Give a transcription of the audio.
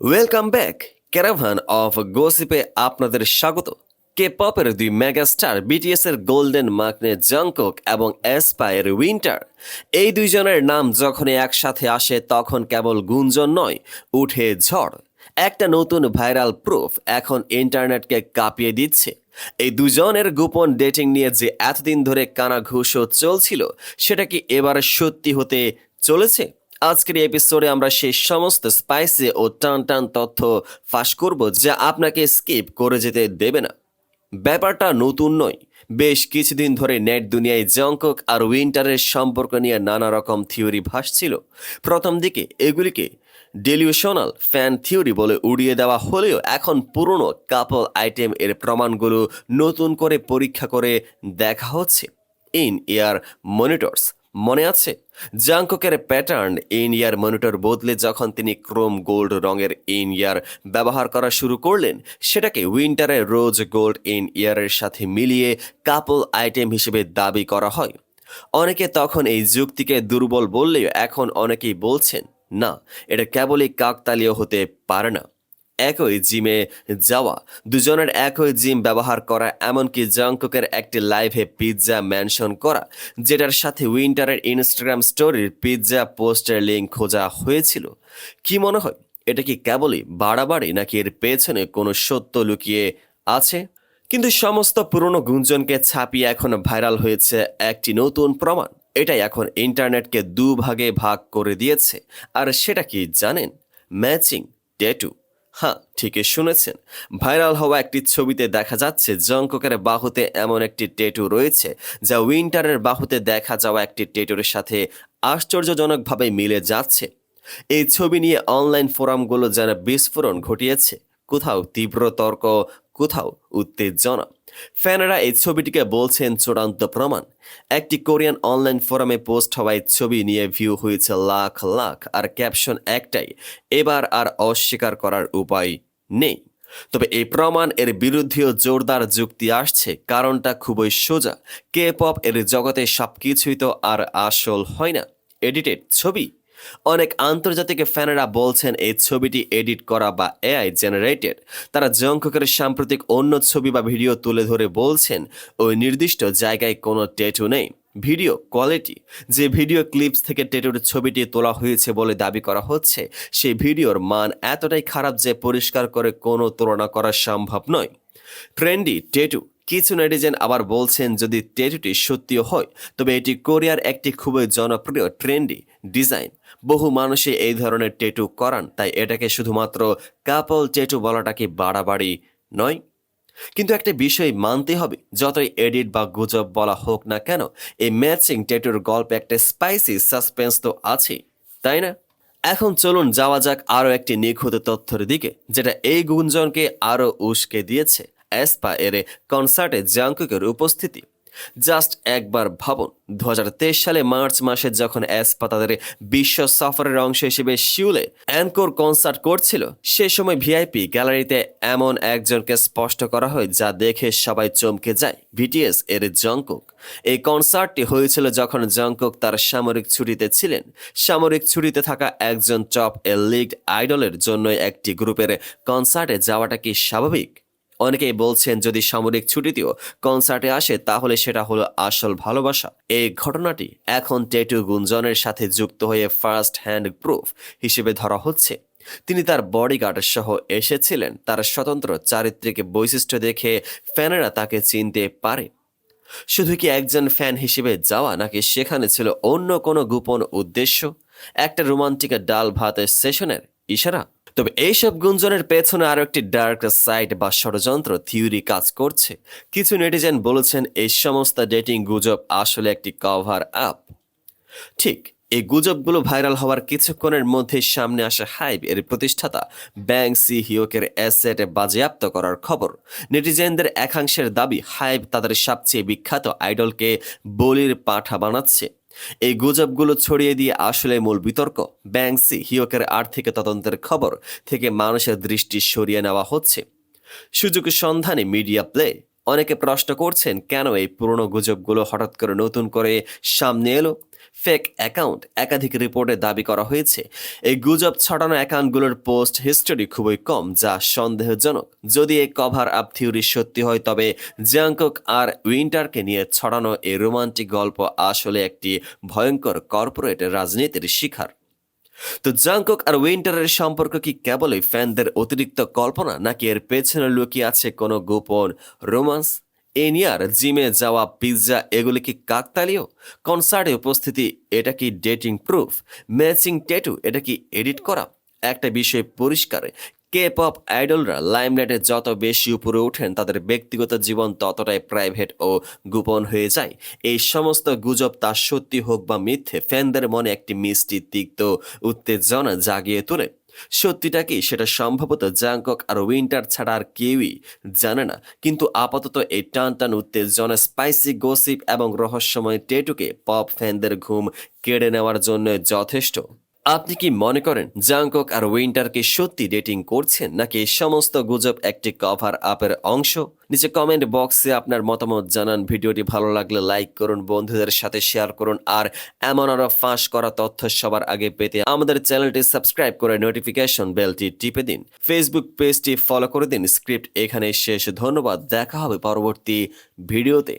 Welcome back. Caravan of গসিপে আপনাদের স্বাগত। কে পপের দুই মেগাস্টার বিটিএস এর গোল্ডেন মার্কনে জংকুক এবং এসপায়ের উইন্টার, এই দুইজনের নাম যখনই একসাথে আসে তখন কেবল গুঞ্জন নয়, উঠে ঝড়। একটা নতুন ভাইরাল প্রুফ এখন ইন্টারনেটকে কাঁপিয়ে দিচ্ছে। এই দুজনের গোপন ডেটিং নিয়ে যে এতদিন ধরে কানাঘুষো চলছিল, সেটা কি এবার সত্যি হতে চলেছে? আজকের এই এপিসোডে আমরা সেই সমস্ত স্পাইসি ও টান টান তথ্য ফাঁস করব যা আপনাকে স্কিপ করে যেতে দেবে না। ব্যাপারটা নতুন নয়, বেশ কিছুদিন ধরে নেট দুনিয়ায় জংকুক আর উইন্টারের সম্পর্ক নিয়ে নানা রকম থিওরি ভাসছিল। প্রথম দিকে এগুলিকে ডেলিউশনাল ফ্যান থিওরি বলে উড়িয়ে দেওয়া হলেও এখন পুরনো কাপল আইটেম এর প্রমাণগুলো নতুন করে পরীক্ষা করে দেখা হচ্ছে। ইন ইয়ার মনিটরস মনে আছে? জাংকুকের প্যাটার্ন ইন ইয়ার মনিটর বদলে যখন তিনি ক্রোম গোল্ড রঙের ইন ইয়ার ব্যবহার করা শুরু করলেন, সেটাকে উইন্টারের রোজ গোল্ড ইন ইয়ারের সাথে মিলিয়ে কাপল আইটেম হিসেবে দাবি করা হয়। অনেকে তখন এই যুক্তিকে দুর্বল বললেও এখন অনেকেই বলছেন না, এটা কেবলই কাকতালীয় হতে পারে না। একই জিমে যাওয়া, দুজনের একই জিম ব্যবহার করা, এমনকি জংকুকের একটি লাইভে পিৎজা মেনশন করা, যেটার সাথে উইন্টারের ইনস্টাগ্রাম স্টোরির পিৎজা পোস্টের লিঙ্ক খোঁজা হয়েছিল। কি মনে হয়, এটা কি কেবলই বাড়াবাড়ি নাকি এর পেছনে কোনো সত্য লুকিয়ে আছে? কিন্তু সমস্ত পুরনো গুঞ্জনকে ছাপিয়ে এখন ভাইরাল হয়েছে একটি নতুন প্রমাণ। এটাই এখন ইন্টারনেটকে দুভাগে ভাগ করে দিয়েছে। আর সেটা কি জানেন? Matching tattoo. হ্যাঁ, ঠিকই শুনেছেন। ভাইরাল হওয়া একটি ছবিতে দেখা যাচ্ছে জংকুকের বাহুতে এমন একটি ট্যাটু রয়েছে যা উইন্টারের বাহুতে দেখা যাওয়া একটি ট্যাটুর সাথে আশ্চর্যজনকভাবে মিলে যাচ্ছে। এই ছবি নিয়ে অনলাইন ফোরামগুলো যেন বিস্ফোরণ ঘটিয়েছে। কোথাও তীব্র তর্ক, কোথাও উত্তেজনা। ফ্যানেরা এই ছবিটিকে বলছেন চূড়ান্ত প্রমাণ। একটি কোরিয়ান অনলাইন ফোরামে পোস্ট হওয়া এই ছবি নিয়ে ভিউ হয়েছে লাখ লাখ, আর ক্যাপশন একটাই, এবার আর অস্বীকার করার উপায় নেই। তবে এই প্রমাণ এর বিরুদ্ধেও জোরদার যুক্তি আসছে। কারণটা খুবই সোজা। কে পপ এর জগতে সবকিছুই তো আর আসল হয় না। এডিটেড ছবি। অনেক আন্তর্জাতিক ফ্যানেরা বলছেন এই ছবিটি এডিট করা বা এআই জেনারেটেড। তারা জংকুকের সাম্প্রতিক অন্য ছবি বা ভিডিও তুলে ধরে বলছেন ওই নির্দিষ্ট জায়গায় কোনো ট্যাটু নেই। ভিডিও কোয়ালিটি, যে ভিডিও ক্লিপস থেকে ট্যাটুর ছবিটি তোলা হয়েছে বলে দাবি করা হচ্ছে, সেই ভিডিওর মান এতটাই খারাপ যে পরিষ্কার করে কোনো তুলনা করা সম্ভব নয়। Trendy tattoo. কিছু নেটিজেন আবার বলছেন যদি ট্যাটুটি সত্যিও হয়, তবে এটি কোরিয়ার একটি খুবই জনপ্রিয় ট্রেন্ডি ডিজাইন। বহু মানুষই এই ধরনের ট্যাটু করান, তাই এটাকে শুধুমাত্র কাপল ট্যাটু বলাটা কি বাড়াবাড়ি নয়? কিন্তু একটা বিষয় মানতে হবে, যতই এডিট বা গুজব বলা হোক না কেন, এই ম্যাচিং ট্যাটুর গল্পে একটা স্পাইসি সাসপেন্স তো আছেই, তাই না? এখন চলুন যাওয়া যাক আরও একটি নিখুঁত তথ্যের দিকে, যেটা এই গুঞ্জনকে আরও উস্কে দিয়েছে। এসপা এর কনসার্টে জাংকুকের উপস্থিতি। জাস্ট একবার ভাবুন, 2023 সালে মার্চ মাসে যখন এসপা তাদের বিশ্ব সফরের অংশ হিসেবে সিউলে অ্যানকোর কনসার্ট করছিল, সে সময় ভিআইপি গ্যালারিতে এমন একজনকে স্পষ্ট করা হয় যা দেখে সবাই চমকে যায়, বিটিএস এর জংকুক। এই কনসার্টটি হয়েছিল যখন জংকুক তার সামরিক ছুটিতে ছিলেন। সামরিক ছুটিতে থাকা একজন টপ লিগ আইডলের জন্য একটি গ্রুপের কনসার্টে যাওয়াটা কি স্বাভাবিক? অনেকেই বলছেন যদি সামরিক ছুটিতেও কনসার্টে আসে তাহলে সেটা হলো আসল ভালোবাসা। এই ঘটনাটি এখন ট্যাটু গুঞ্জনের সাথে যুক্ত হয়ে ফার্স্ট হ্যান্ড প্রুফ হিসেবে ধরা হচ্ছে। তিনি তার বডিগার্ড সহ এসেছিলেন। তার স্বতন্ত্র চারিত্রিক বৈশিষ্ট্য দেখে ফ্যানেরা তাকে চিনতে পারে। শুধু কি একজন ফ্যান হিসেবে যাওয়া, নাকি সেখানে ছিল অন্য কোনো গোপন উদ্দেশ্য? একটা রোমান্টিক ডাল ভাতের সেশনের ইশারা? তবে এইসব গুঞ্জনের পেছনে আরো একটি ডার্ক সাইড বা ষড়যন্ত্র থিওরি কাজ করছে। কিছু নেটিজেন বলেছেন এই সমস্ত ডেটিং গুজব আসলে একটি কভার আপ। ঠিক, এই গুজবগুলো ভাইরাল হওয়ার কিছুক্ষণের মধ্যে সামনে আসে হাইব এর প্রতিষ্ঠাতা ব্যাং সি হিওকের অ্যাসেট বাজেয়াপ্ত করার খবর। নেটিজেনদের একাংশের দাবি হাইব তাদের সবচেয়ে বিখ্যাত আইডলকে বলির পাঁঠা বানাচ্ছে। এই গুজবগুলো ছড়িয়ে দিয়ে আসলে মূল বিতর্ক। ব্যাং সি হিওকের আর্থিক তদন্তের খবর থেকে মানুষের দৃষ্টি সরিয়ে নেওয়া হচ্ছে। সুযোগ সন্ধানে মিডিয়া প্লে। অনেকে প্রশ্ন করছেন কেন এই পুরনো গুজবগুলো হঠাৎ করে নতুন করে সামনে এলো। ফেক অ্যাকাউন্ট একাধিক রিপোর্টে দাবি করা হয়েছে এই গুজব ছড়ানো অ্যাকাউন্টগুলোর পোস্ট হিস্টোরি খুবই কম, যা সন্দেহজনক। যদি এই কভার আপ থিওরি সত্যি হয়, তবে জাংকুক আর উইন্টারকে নিয়ে ছড়ানো এই রোমান্টিক গল্প আসলে একটি ভয়ঙ্কর কর্পোরেট রাজনীতির শিকার। তো জাংকুক আর উইন্টারের সম্পর্ক কি কেবলই ফ্যানদের অতিরিক্ত কল্পনা, নাকি এর পেছনে লুকিয়ে আছে কোনো গোপন রোমান্স? এনিয়ার জিমে যাওয়া, পিৎজা, এগুলি কি কাকতালীয়? কনসার্টে উপস্থিতি, এটা কি ডেটিং প্রুফ? ম্যাচিং ট্যাটু, এটা কি এডিট করা? একটা বিষয় পরিষ্কার, কে পপ আইডলরা লাইমলাইটে যত বেশি উপরে ওঠেন, তাদের ব্যক্তিগত জীবন ততটাই প্রাইভেট ও গোপন হয়ে যায়। এই সমস্ত গুজব, তা সত্যি হোক বা মিথ্যে, ফ্যানদের মনে একটি মিষ্টি তিক্ত উত্তেজনা জাগিয়ে তোলে। সত্যিটা কি, সেটা সম্ভবত জাংকক আর উইন্টার ছাড়া আর কেউই জানে না। কিন্তু আপাতত এই টানটান উত্তেজনা, স্পাইসি গসিপ এবং রহস্যময় টেটুকে পপ ফ্যানদের ঘুম কেড়ে নেওয়ার জন্য যথেষ্ট। আপনি কি মনে করেন জাংকক আর উইন্টার কি সত্যি ডেটিং করছেন, নাকি এই সমস্ত গুজব একটি কভার আপের অংশ? নিচে কমেন্ট বক্সে আপনার মতামত জানান। ভিডিওটি ভালো লাগলে লাইক করুন, বন্ধুদের সাথে শেয়ার করুন, আর এমন আরো ফাঁস করা তথ্য সবার আগে পেতে আমাদের চ্যানেলটি সাবস্ক্রাইব করে নোটিফিকেশন বেলটি টিপে দিন। ফেসবুক পেজটি ফলো করে দিন। স্ক্রিপ্ট এখানে শেষ। ধন্যবাদ, দেখা হবে পরবর্তী ভিডিওতে।